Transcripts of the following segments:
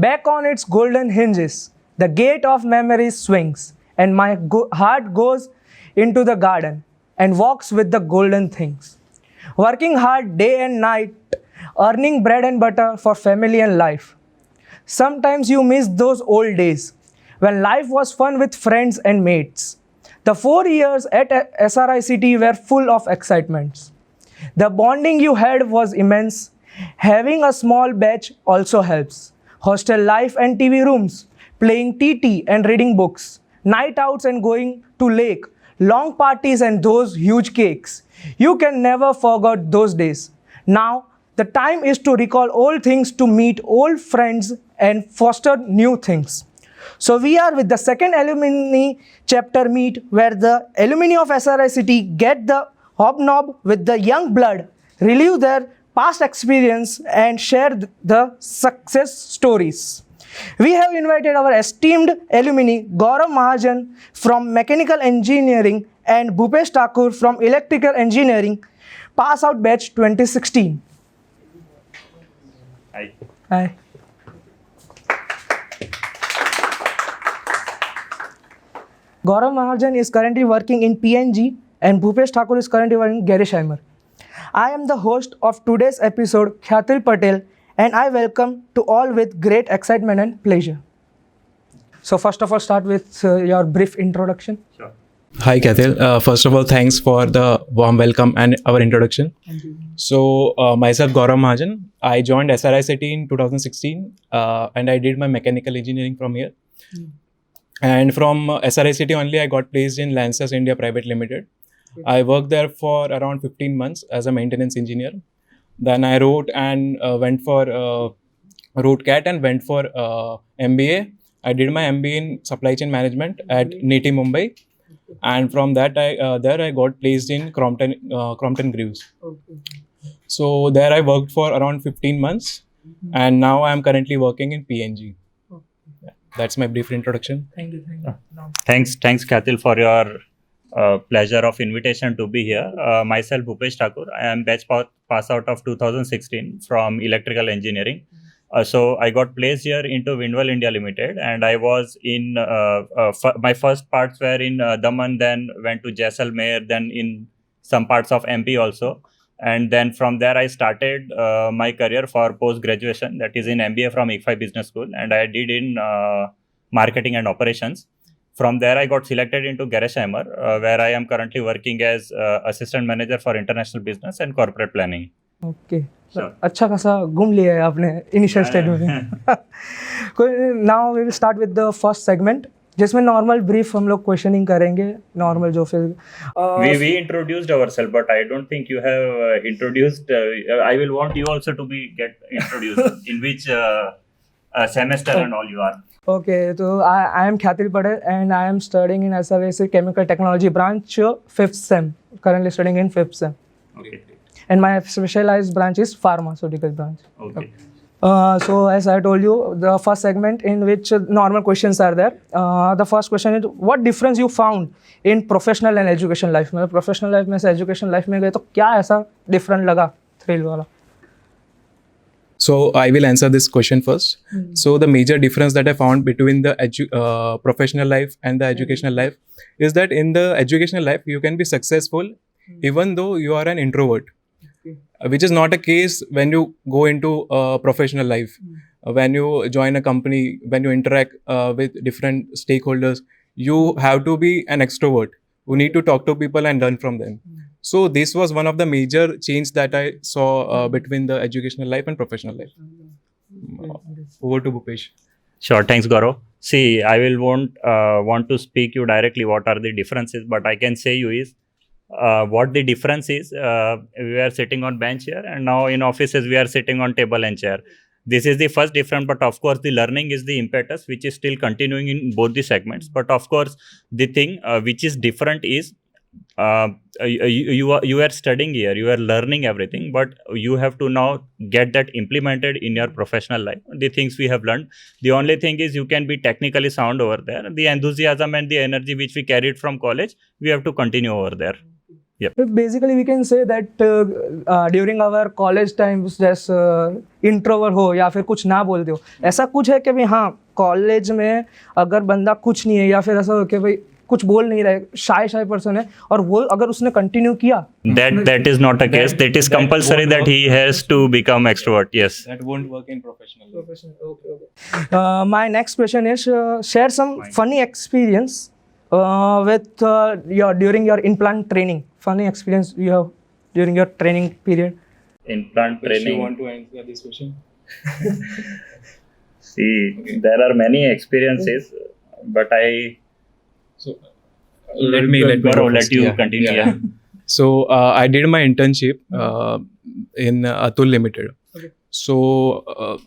Back on its golden hinges, the gate of memory swings, and my heart goes into the garden and walks with the golden things. Working hard day and night, earning bread and butter for family and life. Sometimes you miss those old days when life was fun with friends and mates. The 4 years at SRICT were full of excitements. The bonding you had was immense. Having a small batch also helps. Hostel life and TV rooms, playing TT and reading books, night outs and going to lake, long parties and those huge cakes. You can never forget those days. Now, the time is to recall old things, to meet old friends and foster new things. So we are with the second alumni chapter meet where the alumni of SRICT get the hobnob with the young blood, relive their past experience and share the success stories. We have invited our esteemed alumni Gaurav Mahajan from Mechanical Engineering and Bhupesh Thakur from Electrical Engineering, pass out batch 2016. Hi. Hi. Gaurav Mahajan is currently working in PNG and Bhupesh Thakur is currently working in Gerresheimer. I am the host of today's episode, Khatil Patel, and I welcome to all with great excitement and pleasure. So first of all, start with your brief introduction. Sure. Hi Kathil. First of all, thanks for the warm welcome and our introduction. Thank you. So myself Gaurav Mahajan. I joined SRICT in 2016 and I did my mechanical engineering from here. And from SRICT only I got placed in Lancers India Private Limited. I worked there for around 15 months as a maintenance engineer. Then I wrote and went for wrote CAT and went for MBA. I did my MBA in supply chain management at NITI Mumbai. And from that, I got placed in Crompton Greaves. So there I worked for around 15 months, and now I am currently working in PNG. Yeah, that's my brief introduction. Thank you. Thanks, Khatil, for your pleasure of invitation to be here. Myself, Bhupesh Thakur. I am batch pass out of 2016 from Electrical Engineering. So I got placed here into Windwell India Limited, and I was in my first parts were in Daman, then went to Jaisalmer, then in some parts of MP also, and then from there I started my career for post graduation, that is in MBA from ICFI Business School, and I did in marketing and operations. From there I got selected into Gerresheimer, where I am currently working as assistant manager for international business and corporate planning. Okay. Sure. अच्छा खासा घूम लिया है आपने initial stage में. Now we will start with the first segment जिसमें normal brief हम लोग क्वेश्चनिंग करेंगे नॉर्मल जो फिर we introduced ourselves, but I don't think you have introduced. I will want you also to get introduced in which semester and all you are. Okay, so I am Khatil Patel and I am studying in SRICT Chemical Technology branch 5th sem, currently studying in 5th sem. Okay. And my specialized branch is pharmaceutical branch. Okay. So as I told you, the first segment in which normal questions are there. The first question is, what difference you found in professional and education life? मतलब professional life में से education life में गए तो क्या ऐसा different लगा thrill वाला? So I will answer this question first. So the major difference that I found between the professional life and the educational life is that in the educational life you can be successful even though you are an introvert. Which is not a case when you go into professional life. When you join a company, when you interact with different stakeholders, you have to be an extrovert who need to talk to people and learn from them. So this was one of the major change that I saw between the educational life and professional life. Over to Bhupesh. Sure, thanks Gaurav. See, I will want to speak you directly what are the differences, but I can say you is what the difference is. We are sitting on bench here, and now in offices we are sitting on table and chair. This is the first difference, but of course the learning is the impetus which is still continuing in both the segments. But of course the thing which is different is you are studying here, you are learning everything, but you have to now get that implemented in your professional life. The things we have learned, the only thing is you can be technically sound over there. The enthusiasm and the energy which we carried from college, we have to continue over there. Basically, we can say that during our college times, जैसे introvert हो या फिर कुछ ना बोलते हो, ऐसा कुछ है कि भाई हाँ कॉलेज में अगर बंदा कुछ नहीं है या फिर ऐसा हो कि भाई कुछ बोल नहीं रहे, शाय पर्सन है, और वो अगर उसने कंटिन्यू किया, That is not a case. That is compulsory that he has to become extrovert. Yes. That won't work in professional. My next question is share some funny experience with during your in-plant training. Funny experience you have during your training period. In-plant You training. want to answer this question? See, there are many experiences, but So let me let first, you yeah. continue. Yeah. So I did my internship in Atul Limited. Okay. So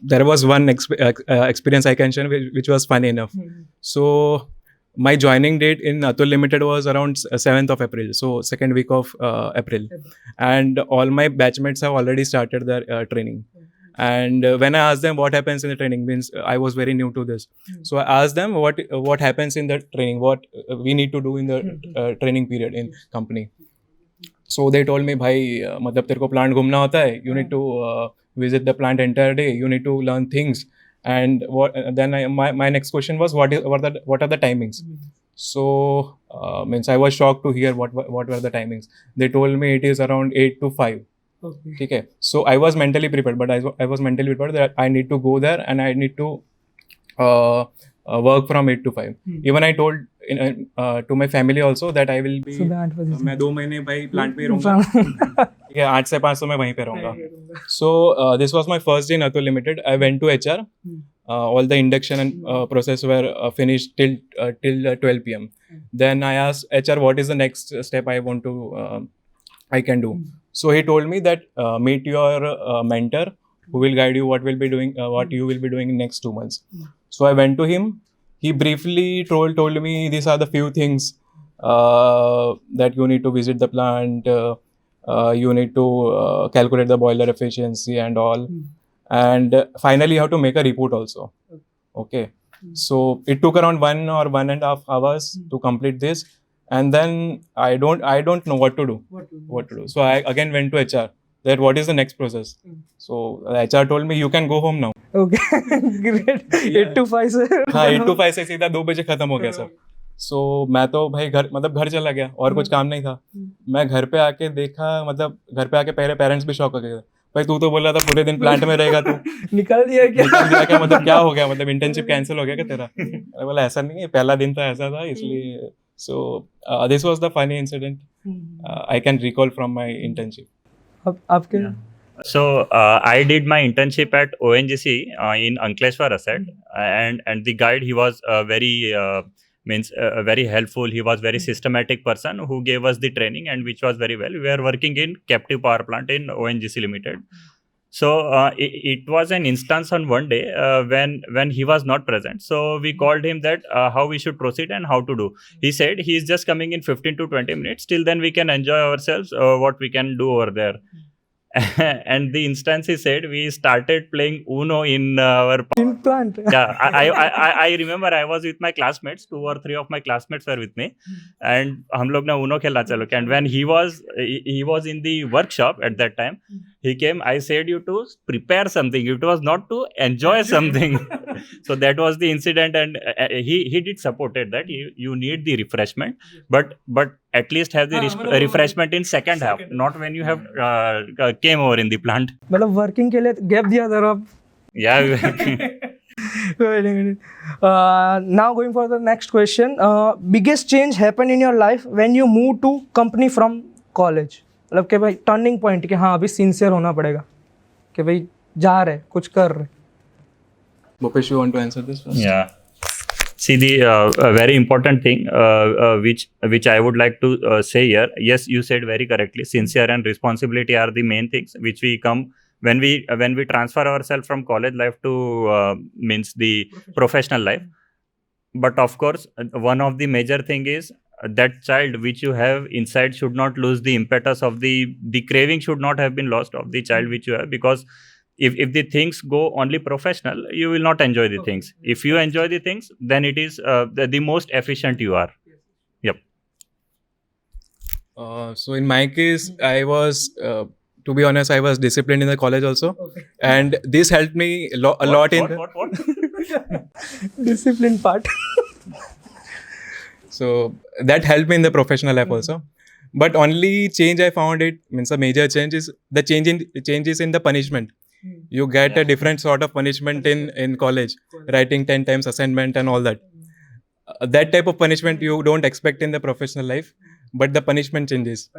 there was one experience I can share which was funny enough. So my joining date in Atul Limited was around 7th of April, so second week of April, and all my batchmates have already started their training. And when I asked them what happens in the training, means I was very new to this, so I asked them what happens in the training, what we need to do in the training period in company. So they told me, bhai, मतलब तेरे को plant घूमना होता है, you need to visit the plant entire day, you need to learn things. And then my next question was what are the timings? So means I was shocked to hear what were the timings. They told me it is around 8 to 5. Okay. So I was mentally prepared, but I was mentally prepared that I need to go there and I need to work from 8 to 5. Even I told to my family also that I will be मैं 2 महीने भाई plant पे ही रहूँगा, ठीक है, 8 से 5 तो मैं वहीं पे रहूँगा. So this was my first day in Atul Limited. I went to HR. All the induction and process were finished till 12 p.m. Then I asked HR what is the next step I can do. So he told me that meet your mentor who will guide you what you will be doing in next 2 months. So I went to him. He briefly told me these are the few things that you need to visit the plant, you need to calculate the boiler efficiency and all. And finally you have to make a report also. Okay. So it took around 1 or 1.5 hours to complete this. And then I don't know what to do. So I again went to HR. That what is the next process? So HR told me you can go home now. Okay, great. 8 to 5 से हाँ 8 to 5 से सीधा 2 बजे खत्म हो गया सब. So मैं तो भाई घर चला गया और कुछ काम नहीं था. मैं घर पे आके देखा, मतलब घर पे आके पहले पेरेंट्स भी शॉक हो गए. भाई तू तो बोल रहा था पूरे दिन प्लांट में रहेगा तू. निकल दिया क्या, मतलब क्या हो गया, मतलब इंटर्नशिप कैंसिल हो गया क्या तेरा? मैं बोला ऐसा नहीं है, पहला दिन था ऐसा था इसलिए. So this was the funny incident I can recall from my internship. आपके So I did my internship at ONGC in Ankleshwar Asset, and the guide, he was very helpful. He was very systematic person who gave us the training, and which was very well. We were working in captive power plant in ONGC Limited. So it was an instance on one day when he was not present. So we called him that how we should proceed and how to do. He said he is just coming in 15 to 20 minutes. Till then we can enjoy ourselves, what we can do over there. And the instance he said, we started playing Uno in our plant. Yeah, I remember I was with my classmates. 2 or 3 of my classmates were with me, and हम लोग ना Uno खेला चलो. And when he was in the workshop at that time, he came. I said you to prepare something. It was not to enjoy something. So that was the incident, and he did supported that you need the refreshment, but at least have the refreshment in second half, not when you have came over in the plant. मतलब working के लिए gap दिया था आप. Yeah. Now going for the next question. Biggest change happened in your life when you moved to company from college. मतलब कि भाई turning point कि हाँ अभी सिंसियर होना पड़ेगा कि भाई जा रहे कुछ कर रहे. Bhupesh, you want to answer this first? Yeah. See, the very important thing which I would like to say here. Yes, you said very correctly. Sincere and responsibility are the main things which we come when we transfer ourselves from college life to means the professional life. But of course, one of the major thing is that child which you have inside should not lose the impetus of the craving should not have been lost of the child which you have, because if the things go only professional, you will not enjoy the things. If you enjoy the things, then it is the most efficient you are. Yep. So in my case, I was, to be honest, I was disciplined in the college also, and this helped me a lot in. What? Discipline part. So that helped me in the professional life also. But only change I found it means a major change is the changes in the punishment. You get a different sort of punishment in college, writing 10 times assignment and all that. That type of punishment you don't expect in the professional life, but the punishment changes.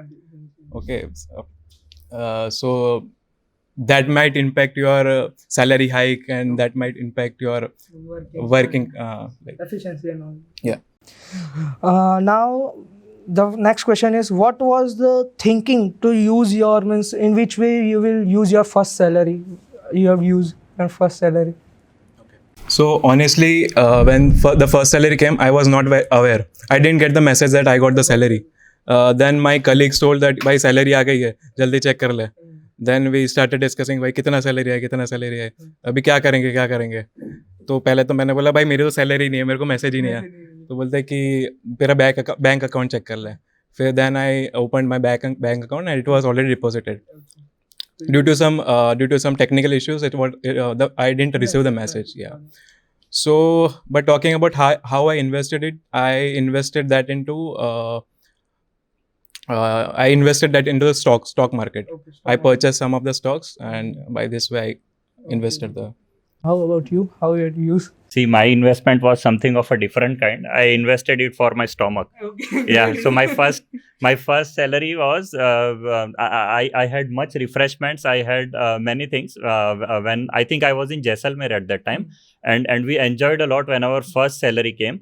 Okay, so that might impact your salary hike, and that might impact your working like, Efficiency and all. yeah. Now the next question is, what was the thinking to use your, means in which way you will use your first salary? You have used your first salary. So honestly, when the first salary came, I was not aware. I didn't get the message that I got the salary. Then my colleagues told that भाई salary आ गई है, जल्दी check कर ले. Then we started discussing भाई कितना salary है, अभी क्या करेंगे. तो पहले तो मैंने बोला भाई मेरे को salary नहीं है, मेरे को message ही नहीं है. तो बोलते कि तेरा बैंक account check कर ले. फिर then I opened my bank account and it was already deposited. Due to some technical issues, I didn't receive the message. Yeah. So, but talking about how I invested it, I invested that into the stock market. I purchased some of the stocks, and by this way, I invested the. How about you? How you use? See, my investment was something of a different kind. I invested it for my stomach. Yeah. So my first salary was I had much refreshments. I had many things. When I think I was in Jaisalmer at that time, and we enjoyed a lot when our first salary came.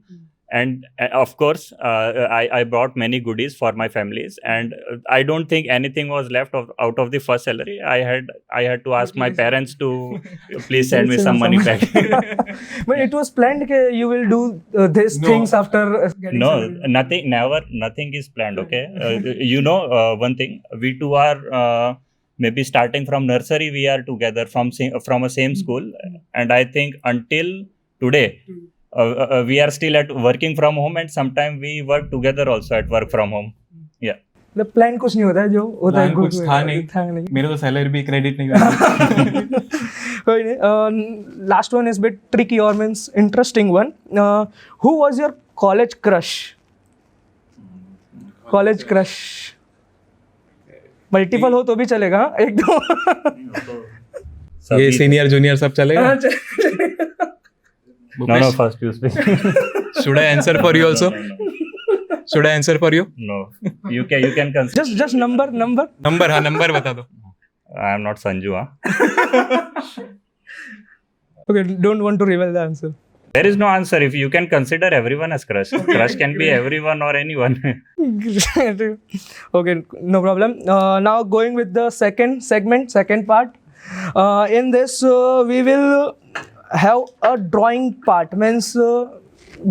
And of course, I brought many goodies for my families, and I don't think anything was left out of the first salary. I had to ask my parents to please send me some money back. But it was planned that you will do these things after getting salary. Nothing is planned. Okay, one thing, we two are maybe starting from nursery. We are together from a same school, and I think until today. We are still at working from home, and sometimes we work together also at work from home. Yeah. The plan कुछ नहीं होता है, जो होता है कुछ था नहीं. मेरे तो salary भी credit नहीं हुआ. कोई नहीं. Last one is bit tricky or means interesting one. Who was your college crush? College crush. Multiple हो तो भी चलेगा, एक दो. ये senior junior सब चलेगा. No, first you speak. Should I answer for you also? Should I answer for you? No. You can consider. Just number. Number बता दो. I am not Sanju, huh? Okay, don't want to reveal the answer. There is no answer. If you can consider everyone as crush. Crush can be everyone or anyone. Okay, no problem. Now going with the second part. In this, we will have a drawing part, means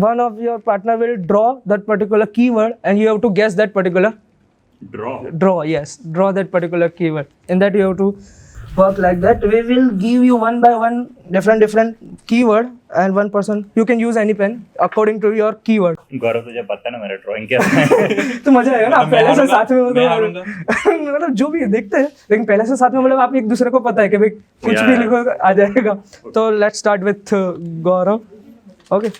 one of your partner will draw that particular keyword and you have to guess that particular draw that particular keyword. In that you have to work like that. We will give you one by one different keyword, and one person, you can use any pen according to your keyword. गौरव तुझे पता ना मेरा drawing क्या है. तो मजा आएगा ना, आप पहले से साथ में मतलब जो भी देखते हैं, लेकिन पहले से साथ में मतलब आप एक दूसरे को पता है कि भाई कुछ भी लिखो आ जाएगा. तो let's start with Gaurav. Okay.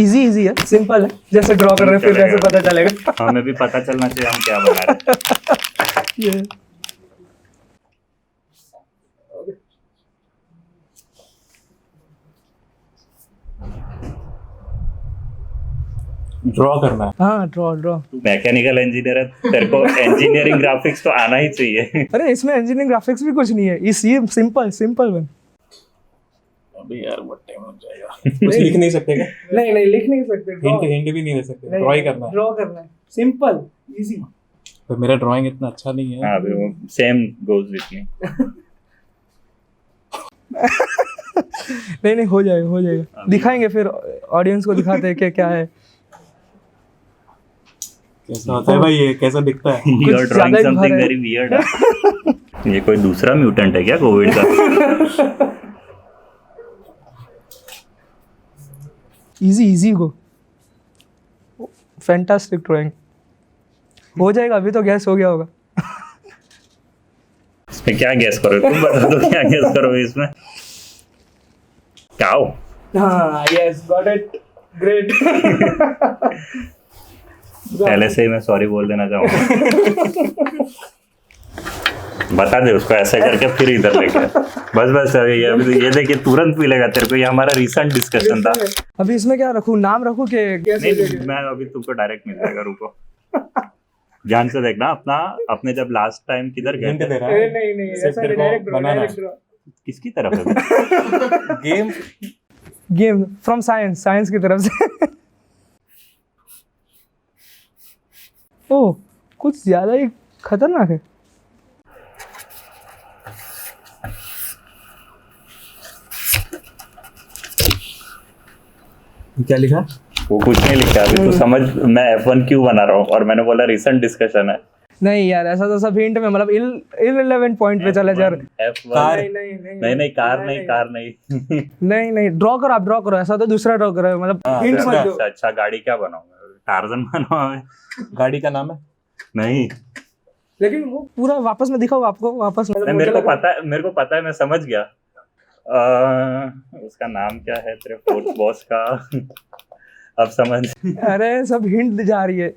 Easy है, सिंपल है. जैसे ड्रॉ कर रहे हैं फिर कैसे पता चलेगा. हमें भी पता चलना चाहिए हम क्या बना रहे हैं. ड्रॉ करना है. हाँ, ड्रॉ. मैकेनिकल इंजीनियर है, तेरे को इंजीनियरिंग ग्राफिक्स तो आना ही चाहिए. अरे इसमें इंजीनियरिंग ग्राफिक्स भी कुछ नहीं है, ये सिंपल वन. अभी यार बहुत टाइम लग जाएगा. कुछ लिख नहीं सकते क्या? नहीं लिख नहीं सकते. हिंट भी नहीं दे सकते. ड्रॉ करना है. Simple, easy. पर मेरा ड्राइंग इतना अच्छा नहीं है. हाँ, वो सेम गोज विथ मी. नहीं हो जाएगा. दिखाएंगे फिर ऑडियंस को, दिखाते हैं क्या है. कैसा होता है भाई, ये कैसा दिखता है? You are drawing something very weird. ये कोई दूसरा म्यूटेंट है क्या कोविड का? Easy go, fantastic drawing. हो जाएगा, अभी तो गैस हो गया होगा। इसमें क्या गैस करो, तुम बता दो क्या गैस करोगे इसमें। काऊ। हाँ, यस, गॉट इट, ग्रेट। पहले से ही मैं सॉरी बोल देना चाहूँगा। बता दे उसको ऐसे करके, फिर इधर लेके बस ये देखिए तुरंत मिलेगा तेरे को। ये हमारा रिसेंट डिस्कशन था। अभी इसमें क्या रखूँ, नाम रखूँ कि नहीं, मैं अभी तुमको डायरेक्ट मिल जाएगा, रुको। ध्यान से देखना अपने जब लास्ट टाइम किधर गए थे। नहीं, ऐसा डायरेक्ट किसकी तरफ है? गेम फ्रॉम साइंस की तरफ से। ओह, कुछ ज्यादा ही खतरनाक है। क्या लिखा? वो कुछ नहीं लिखा अभी, तो समझ मैं F1 क्यों बना रहा हूँ, और मैंने बोला रिसेंट डिस्कशन है। नहीं यार, ऐसा तो सब हिंट में, मतलब इररिलेवेंट पॉइंट पे चले जा रहे। F1 नहीं, कार नहीं। नहीं, ड्रॉ करो, आप ड्रॉ करो, ऐसा तो दूसरा ड्रॉ करो, मतलब हिंट मत दो। अच्छा, गाड़ी क्या बनाऊंगा? टार्जन बनाऊंगा। गाड़ी का नाम है? नहीं, लेकिन वो पूरा वापस में दिखाओ आपको, वापस में। मेरे को पता है, मैं समझ गया। उसका नाम क्या है तेरे फोर्थ बॉस का? अब समझ। अरे सब हिंट जा रही है।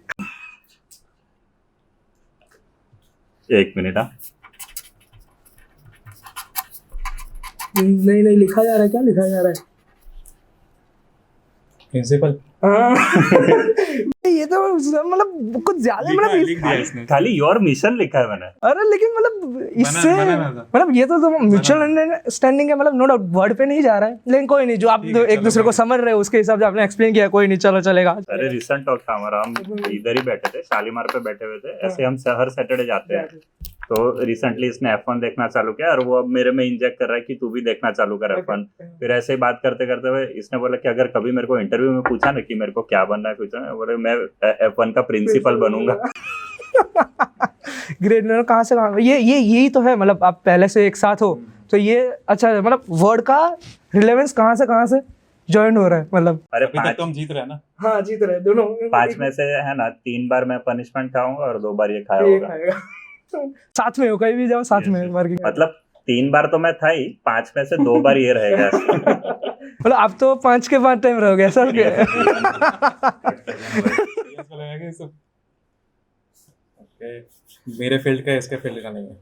एक मिनट। नहीं, लिखा जा रहा है, क्या लिखा जा रहा है? प्रिंसिपल। ये तो मतलब कुछ ज्यादा, मतलब खाली योर मिशन लिखा है मैंने। अरे लेकिन मतलब इससे मतलब ये तो म्यूचुअल अंडरस्टैंडिंग है, मतलब नो डाउट वर्ड पे नहीं जा रहा है, लेकिन कोई नहीं, जो आप एक दूसरे को समझ रहे हो उसके हिसाब से आपने एक्सप्लेन किया, कोई नहीं, चलो चलेगा। अरे रिसेंट टॉक था हमारा, हम इधर ही बैठे थे, शालीमार पे बैठे हुए थे। ऐसे हम हर सैटरडे जाते हैं। तो रिसेंटली इसने F1 देखना चालू किया, और वो अब मेरे में इंजेक्ट कर रहा है कि तू भी देखना चालू कर F1। फिर ऐसे ही बात करते करते हुए इसने बोला कि अगर कभी मेरे को इंटरव्यू में पूछा ना कि मेरे को क्या बनना है, कुछ बोले मैं F1 का प्रिंसिपल बनूंगा। ग्रेट। कहाँ से कहाँ, ये यही तो है, मतलब आप पहले से एक साथ हो तो ये अच्छा है, मतलब वर्ड का रिलेवेंस कहाँ से ज्वाइन हो रहा है, मतलब। अरे तुम जीत रहे हैं ना? हाँ, जीत रहे दोनों। 5 में से है ना, 3 बार मैं पनिशमेंट खाऊंगा और 2 बार ये खाया होगा। साथ में हो, कहीं भी जाओ साथ में वर्किंग। मतलब 3 बार तो मैं था ही, 5 में से 2 बार ये रहेगा। मतलब आप तो 5 के 5 टाइम रहोगे सर के। मेरे फील्ड का इसके फील्ड का नहीं है।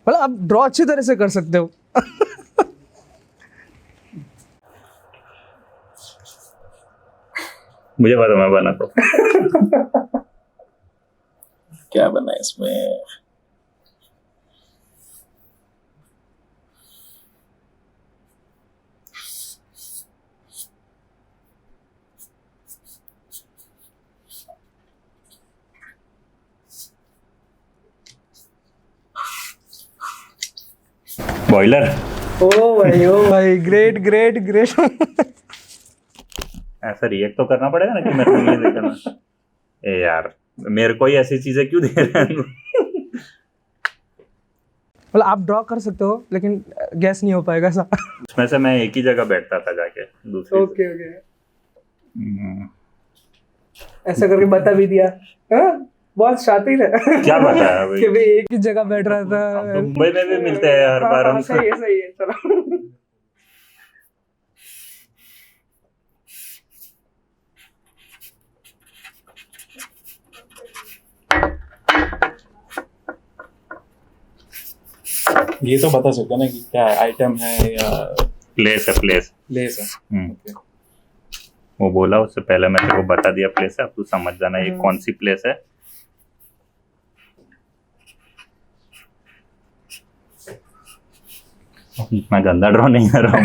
मतलब आप ड्रॉ अच्छी तरह से कर सकते हो। मुझे पता, मैं बना तो क्या बना है इसमें? बॉयलर। ओ भाई, ग्रेट। ऐसा रिएक्ट तो करना पड़ेगा ना कि मेरे को ये देखना। ए यार, मेरे को ही ऐसी चीजें क्यों दे रहे हैं? मतलब आप ड्रॉ कर सकते हो, लेकिन गैस नहीं हो पाएगा ऐसा। उसमें से मैं एक ही जगह बैठता था जाके, दूसरी। ओके। ऐसा करके बता भी दिया। बहुत शातिर है। क्या बताया भाई? कि भाई एक ही जगह बैठ रहा था। तो मुंबई में भी मिलते हैं हर बार हम। सही है, चलो। ये तो बता सकते ना कि क्या आइटम है या प्लेस है। Okay. वो बोला उससे पहले मैं तेरे को बता दिया प्लेस है, अब तू समझ जाना ये कौन सी प्लेस है। इतना गंदा ड्रॉ नहीं कर रहा हूँ।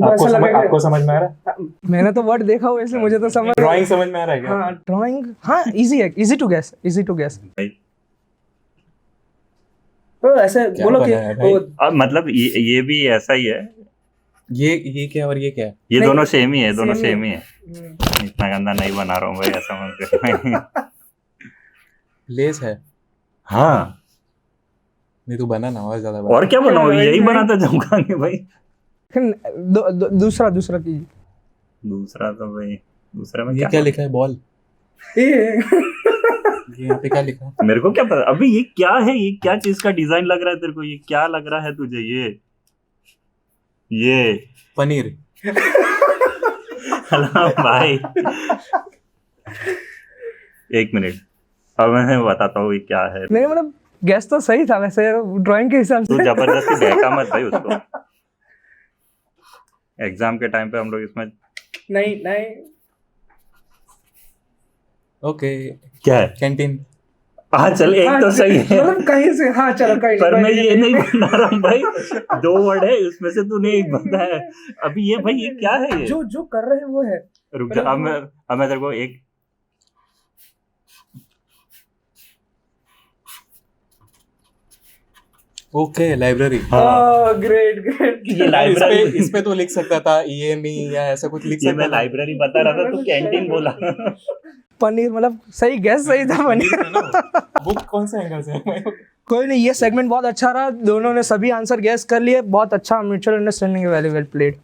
आपको समझ में आ रहा है? मैंने तो वर्ड देखा हुआ, इसलिए मुझे तो समझ। ड्राइंग समझ में आ रहा है क्या? हाँ, ड्राइंग, हाँ, इजी है, इजी टू गेस। तो ऐसे बोलो कि अब मतलब ये भी ऐसा ही है। ये क्या और ये क्या है? ये दोनों सेम ही है, इतना गंदा नहीं बना रहा हूँ भाई, ऐसा मत। लेस है? हाँ, नहीं तू बना ना, और ज्यादा बना। और क्या बनाओ, यही बनाता जाऊंगा आगे भाई। दूसरा कीजिए। दूसरा तो भाई, दूसरा में ये क्या लिखा है? बॉल। ये यहाँ पे क्या लिखा है? मेरे को क्या पता अभी ये क्या है, ये क्या चीज का डिजाइन लग रहा है तेरे को, ये क्या लग रहा है तुझे? ये पनीर। हेलो भाई, एक मिनट, अब मैं बताता हूँ ये क्या है। नहीं मतलब गैस तो सही था वैसे ड्राइंग के हिसाब तू से। जबरदस्ती बहका मत भाई उसको। एग्जाम के टाइम पे हम लोग इसमें नहीं ओके, क्या है? कैंटीन। हाँ चल, एक तो सही है, मतलब कहीं से, हाँ चलो कहीं पर मैं ये नहीं बता रहा हूँ भाई, 2 वर्ड है उसमें से तूने एक बताया है। अभी ये भाई ये क्या है? ये जो कर रहे हैं वो है। रुक जा, अब मैं तेरे को एक ओके, लाइब्रेरी। ग्रेट। ये लाइब्रेरी, इस पे तो लिख सकता था EME या ऐसा कुछ लिख ये सकता मैं था। लाइब्रेरी बता रहा था, तू कैंटीन बोला। पनीर, मतलब सही गैस सही था पनीर। बुक कौन से एंगल से है? कोई नहीं, ये सेगमेंट बहुत अच्छा रहा, दोनों ने सभी आंसर गैस कर लिए, बहुत अच्छा, mutual understanding very well played.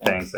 Thanks.